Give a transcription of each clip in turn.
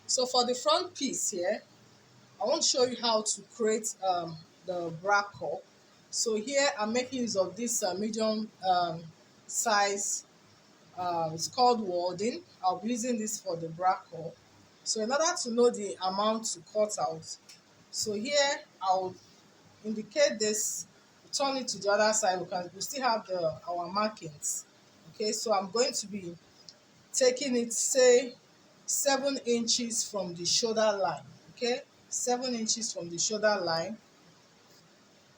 So for the front piece here, I want to show you how to create the bra cup. So here I'm making use of this medium size. It's called Walden. I'll be using this for the bra cup. So in order to know the amount to cut out, so here I'll indicate this, turn it to the other side because we still have our markings. Okay, so I'm going to be taking it, say 7 inches from the shoulder line. Okay, 7 inches from the shoulder line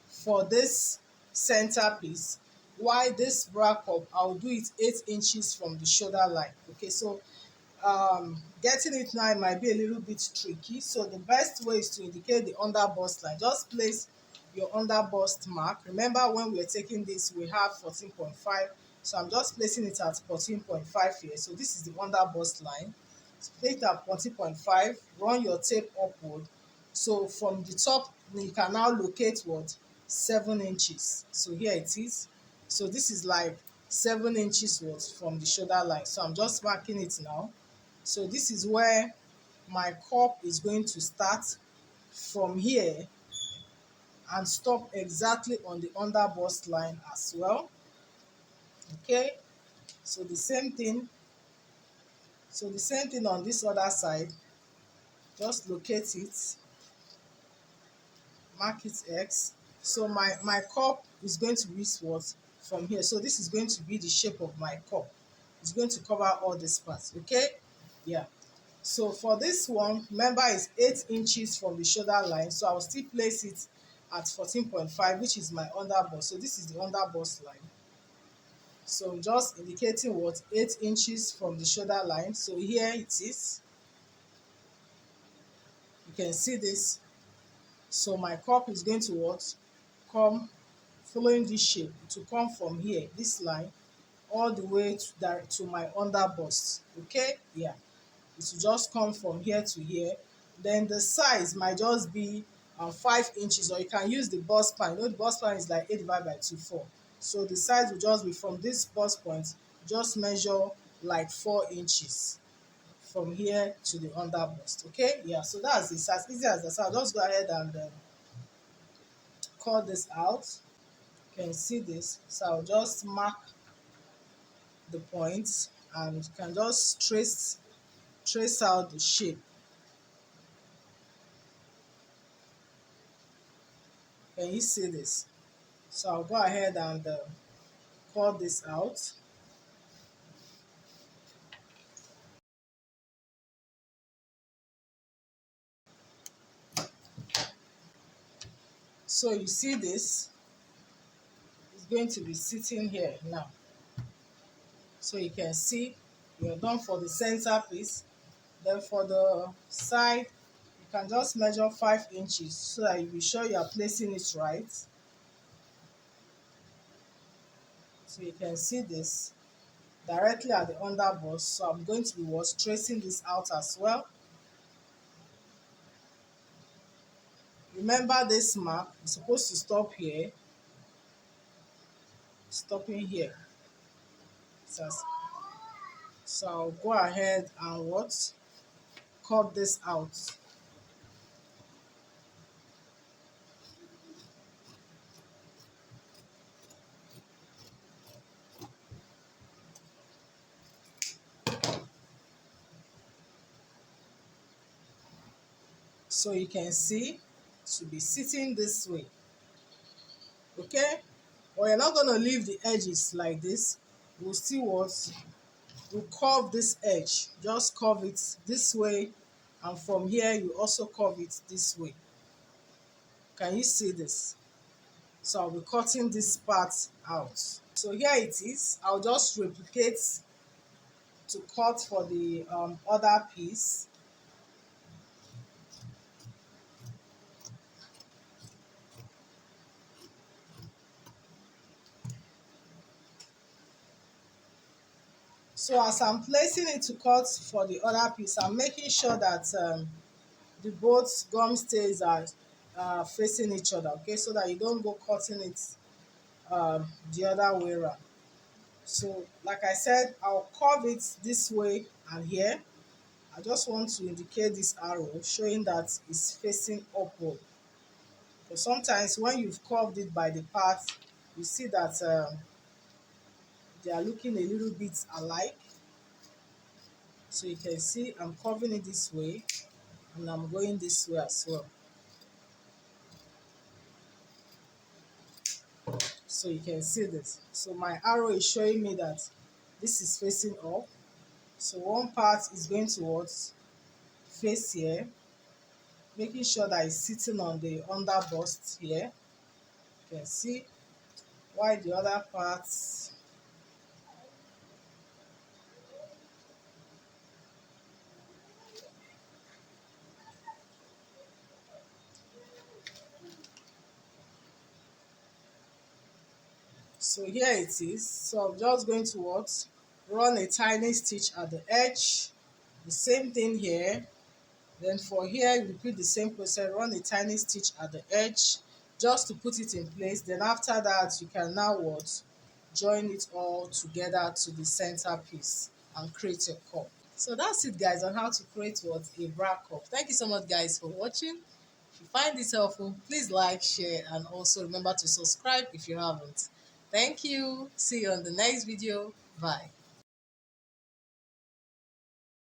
for this center piece. While this bra cup, I'll do it 8 inches from the shoulder line. Okay, so getting it now, it might be a little bit tricky. So the best way is to indicate the under bust line. Just place your under bust mark. Remember when we are taking this, we have 14.5. So I'm just placing it at 14.5 here. So this is the under bust line. So place it at 14.5. Run your tape upward. So from the top, you can now locate what? 7 inches. So here it is. So this is like 7 inches was from the shoulder line. So I'm just marking it now. So this is where my cup is going to start from here and stop exactly on the under bust line as well. Okay, so the same thing. So the same thing on this other side. Just locate it, mark it X. So my cup is going to be what? From here. So this is going to be the shape of my cup. It's going to cover all these parts. Okay, yeah. So for this one, remember it's 8 inches from the shoulder line. So I will still place it at 14.5, which is my under bust. So this is the under bust line. So I'm just indicating what? 8 inches from the shoulder line. So here it is. You can see this. So my cup is going to what? Come following this shape to come from here, this line, all the way to my under bust. Okay, yeah. It will just come from here to here. Then the size might just be 5 inches, or you can use the bust pan. You know the bust pan is like 8 divided by 2, 4. So the size will just be from this bust point, just measure like 4 inches from here to the under bust. Okay, yeah. So that's it. As easy as that. So I'll just go ahead and cut this out. You can see this. So I'll just mark the points and you can just trace out the shape. Can you see this? So I'll go ahead and cut this out. So you see this is going to be sitting here now. So you can see you're done for the center piece. Then for the side, you can just measure 5 inches so that you'll be sure you are placing it right. So you can see this directly at the under bust. So I'm going to be tracing this out as well. Remember this mark, you're supposed to stop here, stopping here. So I'll go ahead and cut this out. So you can see it should be sitting this way. Okay, but you're not going to leave the edges like this. We'll still we'll curve this edge, just curve it this way, and from here you also curve it this way. Can you see this? So I'll be cutting this part out. So here it is. I'll just replicate to cut for the other piece. So as I'm placing it to cut for the other piece, I'm making sure that the both gum stays are facing each other, okay, so that you don't go cutting it the other way around. So like I said, I'll curve it this way and here. I just want to indicate this arrow showing that it's facing upward. So sometimes when you've curved it by the part, you see that they are looking a little bit alike. So you can see I'm curving it this way and I'm going this way as well. So you can see this. So my arrow is showing me that this is facing up. So one part is going towards face here, making sure that it's sitting on the under bust here. You can see why the other parts. So here it is. So I'm just going to what? Run a tiny stitch at the edge. The same thing here. Then for here, you repeat the same process. Run a tiny stitch at the edge just to put it in place. Then after that, you can now what? Join it all together to the center piece and create your cup. So that's it, guys, on how to create what? A bra cup. Thank you so much, guys, for watching. If you find this helpful, please like, share, and also remember to subscribe if you haven't. Thank you. See you on the next video. Bye.